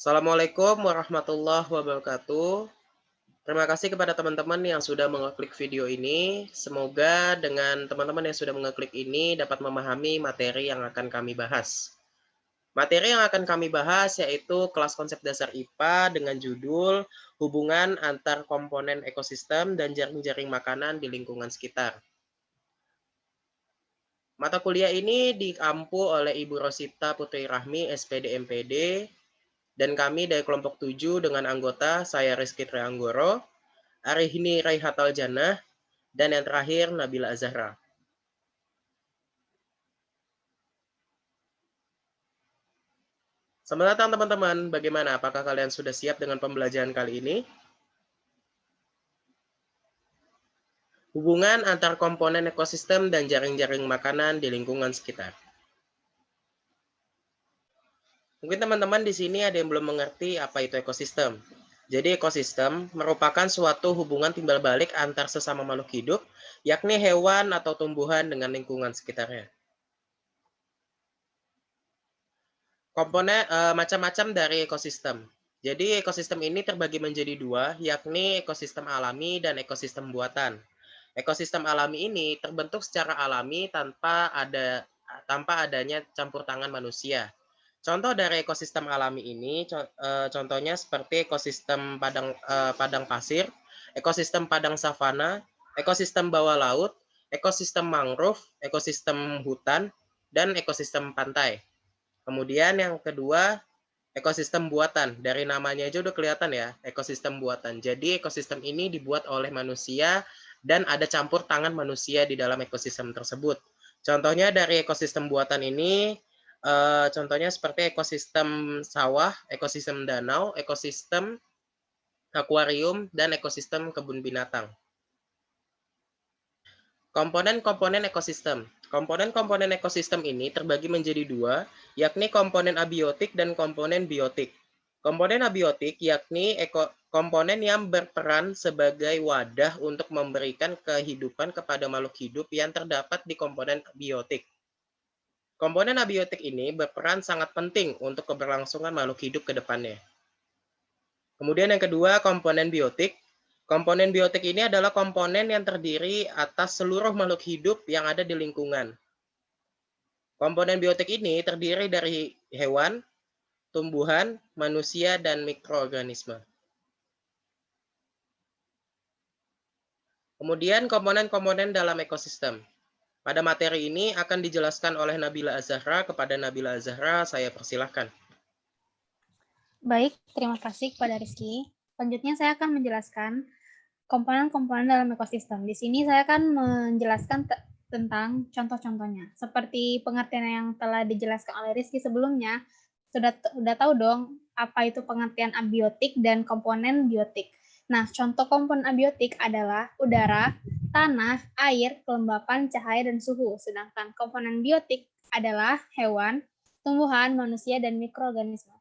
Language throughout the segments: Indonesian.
Assalamualaikum warahmatullahi wabarakatuh. Terima kasih kepada teman-teman yang sudah mengeklik video ini. Semoga dengan teman-teman yang sudah mengeklik ini dapat memahami materi yang akan kami bahas. Materi yang akan kami bahas yaitu kelas konsep dasar IPA dengan judul Hubungan antar komponen ekosistem dan jaring-jaring makanan di lingkungan sekitar. Mata kuliah ini diampu oleh Ibu Rosita Putri Rahmi, SPD MPD, dan kami dari kelompok 7 dengan anggota saya Rizky Trianggoro, Arihni Raihatal Jannah, dan yang terakhir Nabila Azahra. Selamat datang teman-teman, bagaimana? Apakah kalian sudah siap dengan pembelajaran kali ini? Hubungan antar komponen ekosistem dan jaring-jaring makanan di lingkungan sekitar. Mungkin teman-teman di sini ada yang belum mengerti apa itu ekosistem. Jadi ekosistem merupakan suatu hubungan timbal balik antar sesama makhluk hidup, yakni hewan atau tumbuhan dengan lingkungan sekitarnya. Komponen macam-macam dari ekosistem. Jadi ekosistem ini terbagi menjadi dua, yakni ekosistem alami dan ekosistem buatan. Ekosistem alami ini terbentuk secara alami tanpa adanya campur tangan manusia. Contoh dari ekosistem alami ini, contohnya seperti ekosistem padang pasir, ekosistem padang savana, ekosistem bawah laut, ekosistem mangrove, ekosistem hutan, dan ekosistem pantai. Kemudian yang kedua, ekosistem buatan. Dari namanya aja udah kelihatan ya, ekosistem buatan. Jadi ekosistem ini dibuat oleh manusia dan ada campur tangan manusia di dalam ekosistem tersebut. Contohnya dari ekosistem buatan ini, contohnya seperti ekosistem sawah, ekosistem danau, ekosistem akuarium, dan ekosistem kebun binatang. Komponen-komponen ekosistem. Komponen-komponen ekosistem ini terbagi menjadi dua, yakni komponen abiotik dan komponen biotik. Komponen abiotik yakni komponen yang berperan sebagai wadah untuk memberikan kehidupan kepada makhluk hidup yang terdapat di komponen biotik. Komponen abiotik ini berperan sangat penting untuk keberlangsungan makhluk hidup ke depannya. Kemudian yang kedua, komponen biotik. Komponen biotik ini adalah komponen yang terdiri atas seluruh makhluk hidup yang ada di lingkungan. Komponen biotik ini terdiri dari hewan, tumbuhan, manusia, dan mikroorganisme. Kemudian komponen-komponen dalam ekosistem. Pada materi ini akan dijelaskan oleh Nabila Azahra. Kepada Nabila Azahra, saya persilahkan. Baik, terima kasih kepada Rizky. Selanjutnya saya akan menjelaskan komponen-komponen dalam ekosistem. Di sini saya akan menjelaskan tentang contoh-contohnya. Seperti pengertian yang telah dijelaskan oleh Rizky sebelumnya, sudah tahu dong apa itu pengertian abiotik dan komponen biotik. Nah, contoh komponen abiotik adalah udara, tanah, air, kelembapan, cahaya, dan suhu. Sedangkan komponen biotik adalah hewan, tumbuhan, manusia, dan mikroorganisme.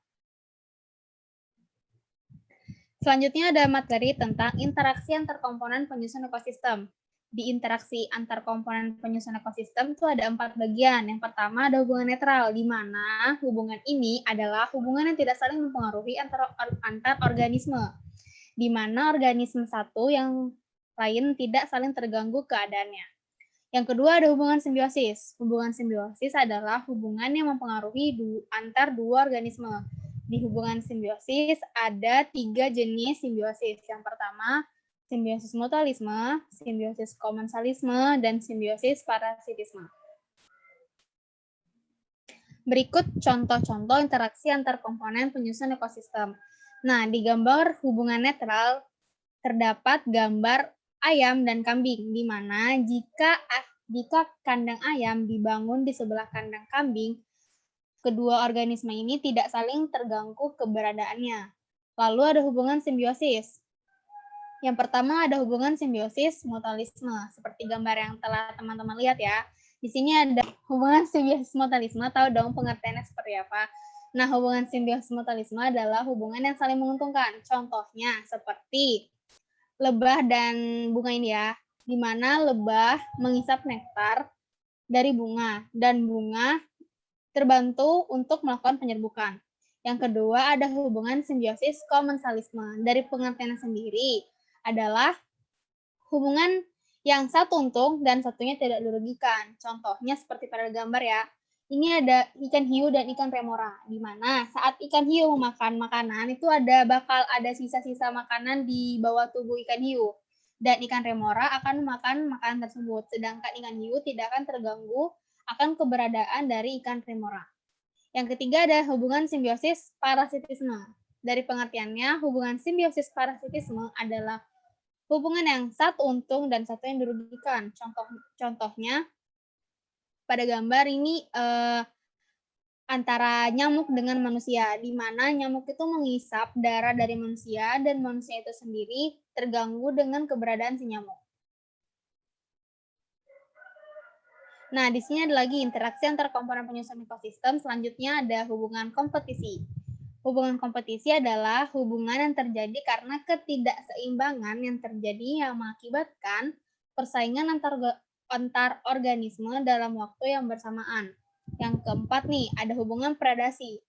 Selanjutnya ada materi tentang interaksi antar komponen penyusun ekosistem. Di interaksi antar komponen penyusun ekosistem itu ada 4 bagian. Yang pertama ada hubungan netral, di mana hubungan ini adalah hubungan yang tidak saling mempengaruhi antar organisme, di mana organisme satu yang lain tidak saling terganggu keadaannya. Yang kedua ada hubungan simbiosis. Hubungan simbiosis adalah hubungan yang mempengaruhi antar dua organisme. Di hubungan simbiosis ada 3 jenis simbiosis. Yang pertama, simbiosis mutualisme, simbiosis komensalisme, dan simbiosis parasitisme. Berikut contoh-contoh interaksi antar komponen penyusun ekosistem. Nah, di gambar hubungan netral terdapat gambar ayam dan kambing, di mana jika kandang ayam dibangun di sebelah kandang kambing, kedua organisme ini tidak saling terganggu keberadaannya. Lalu ada hubungan simbiosis. Yang pertama ada hubungan simbiosis mutualisme, seperti gambar yang telah teman-teman lihat ya. Di sini ada hubungan simbiosis mutualisme, tahu dong pengertiannya seperti apa. Nah, hubungan simbiosis mutualisme adalah hubungan yang saling menguntungkan. Contohnya seperti lebah dan bunga ini ya, di mana lebah menghisap nektar dari bunga dan bunga terbantu untuk melakukan penyerbukan. Yang kedua ada hubungan simbiosis komensalisme. Dari pengertiannya sendiri adalah hubungan yang satu untung dan satunya tidak dirugikan. Contohnya seperti pada gambar ya. Ini ada ikan hiu dan ikan remora, di mana saat ikan hiu memakan makanan itu bakal ada sisa-sisa makanan di bawah tubuh ikan hiu. Dan ikan remora akan memakan makanan tersebut, sedangkan ikan hiu tidak akan terganggu akan keberadaan dari ikan remora. Yang ketiga ada hubungan simbiosis parasitisme. Dari pengertiannya, hubungan simbiosis parasitisme adalah hubungan yang satu untung dan satu yang dirugikan. Contohnya pada gambar ini antara nyamuk dengan manusia, di mana nyamuk itu menghisap darah dari manusia dan manusia itu sendiri terganggu dengan keberadaan si nyamuk. Nah, di sini ada lagi interaksi antar komponen penyusun ekosistem. Selanjutnya ada hubungan kompetisi. Hubungan kompetisi adalah hubungan yang terjadi karena ketidakseimbangan yang terjadi yang mengakibatkan persaingan antar organisme dalam waktu yang bersamaan. Yang keempat nih, ada hubungan predasi.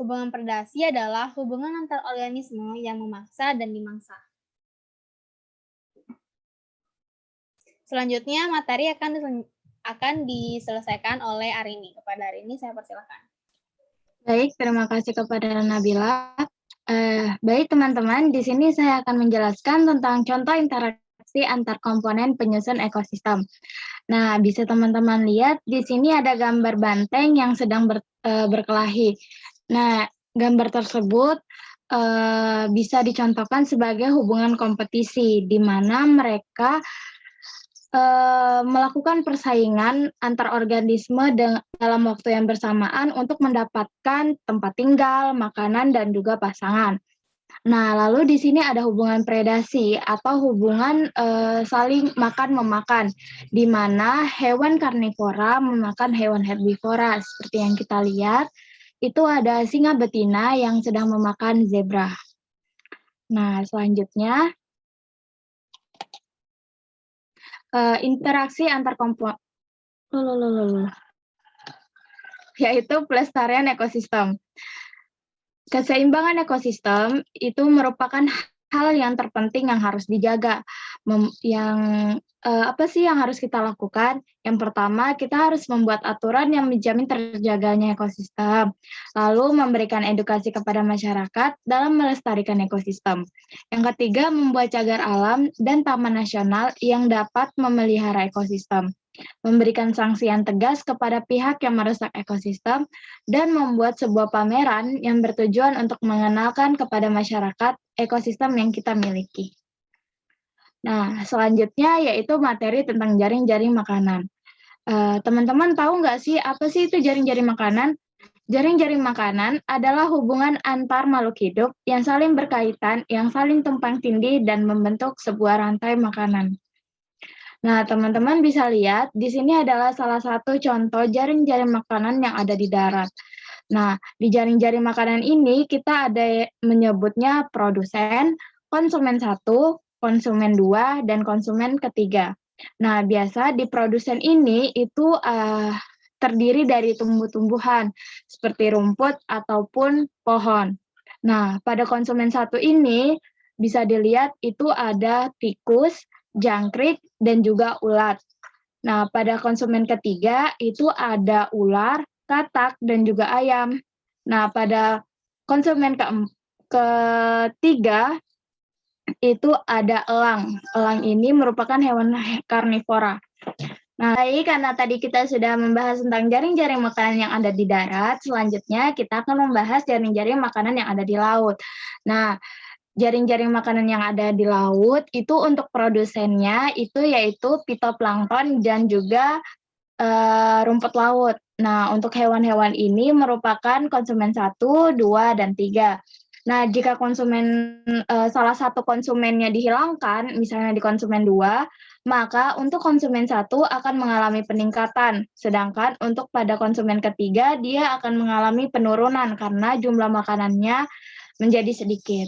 Hubungan predasi adalah hubungan antar organisme yang memaksa dan dimangsa. Selanjutnya, materi akan diselesaikan oleh Arini. Kepada Arini, saya persilakan. Baik, terima kasih kepada Nabila. Baik teman-teman, di sini saya akan menjelaskan tentang contoh interaksi antar komponen penyusun ekosistem. Nah, bisa teman-teman lihat di sini ada gambar banteng yang sedang berkelahi. Nah, gambar tersebut bisa dicontohkan sebagai hubungan kompetisi, di mana mereka melakukan persaingan antar organisme dalam waktu yang bersamaan untuk mendapatkan tempat tinggal, makanan, dan juga pasangan. Nah, lalu di sini ada hubungan predasi atau hubungan saling makan-memakan, di mana hewan karnivora memakan hewan herbivora. Seperti yang kita lihat, itu ada singa betina yang sedang memakan zebra. Nah, selanjutnya, interaksi antar komponen, yaitu pelestarian ekosistem. Keseimbangan ekosistem itu merupakan hal yang terpenting yang harus dijaga. Apa sih yang harus kita lakukan? Yang pertama, kita harus membuat aturan yang menjamin terjaganya ekosistem, lalu memberikan edukasi kepada masyarakat dalam melestarikan ekosistem. Yang ketiga, membuat cagar alam dan taman nasional yang dapat memelihara ekosistem, memberikan sanksi yang tegas kepada pihak yang merusak ekosistem, dan membuat sebuah pameran yang bertujuan untuk mengenalkan kepada masyarakat ekosistem yang kita miliki. Nah, selanjutnya yaitu materi tentang jaring-jaring makanan. Teman-teman tahu nggak sih apa sih itu jaring-jaring makanan? Jaring-jaring makanan adalah hubungan antar makhluk hidup yang saling berkaitan, yang saling tumpang tindih dan membentuk sebuah rantai makanan. Nah, teman-teman bisa lihat di sini adalah salah satu contoh jaring-jaring makanan yang ada di darat. Nah, di jaring-jaring makanan ini kita ada menyebutnya produsen, konsumen 1, konsumen 2, dan konsumen ketiga. Nah, biasa di produsen ini itu terdiri dari tumbuh-tumbuhan seperti rumput ataupun pohon. Nah, pada konsumen 1 ini bisa dilihat itu ada tikus, jangkrik, dan juga ulat. Nah, pada konsumen ketiga itu ada ular, katak, dan juga ayam. Nah, pada konsumen ketiga itu ada elang. Elang ini merupakan hewan karnivora. Nah, karena tadi kita sudah membahas tentang jaring-jaring makanan yang ada di darat, selanjutnya kita akan membahas jaring-jaring makanan yang ada di laut. Nah, jaring-jaring makanan yang ada di laut itu untuk produsennya itu yaitu fitoplankton dan juga rumput laut. Nah, untuk hewan-hewan ini merupakan konsumen 1, 2, dan 3. Nah, jika salah satu konsumennya dihilangkan, misalnya di konsumen 2, maka untuk konsumen 1 akan mengalami peningkatan, sedangkan untuk pada konsumen ketiga dia akan mengalami penurunan karena jumlah makanannya menjadi sedikit.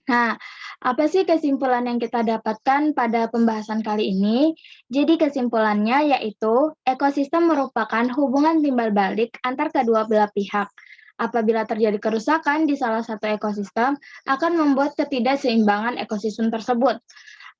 Nah, apa sih kesimpulan yang kita dapatkan pada pembahasan kali ini? Jadi kesimpulannya yaitu ekosistem merupakan hubungan timbal balik antar kedua belah pihak Apabila terjadi kerusakan di salah satu ekosistem, akan membuat ketidakseimbangan ekosistem tersebut.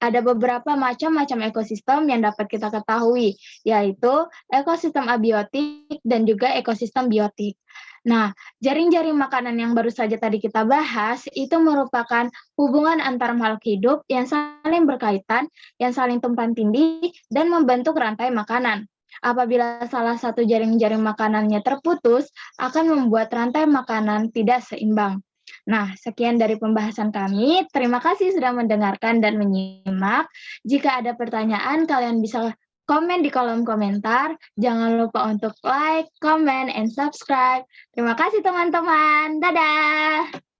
Ada beberapa macam-macam ekosistem yang dapat kita ketahui, yaitu ekosistem abiotik dan juga ekosistem biotik. Nah, jaring-jaring makanan yang baru saja tadi kita bahas itu merupakan hubungan antar makhluk hidup yang saling berkaitan, yang saling tumpang tindih, dan membentuk rantai makanan. Apabila salah satu jaring-jaring makanannya terputus, akan membuat rantai makanan tidak seimbang. Nah, sekian dari pembahasan kami. Terima kasih sudah mendengarkan dan menyimak. Jika ada pertanyaan, kalian bisa komen di kolom komentar. Jangan lupa untuk like, comment, and subscribe. Terima kasih teman-teman. Dadah!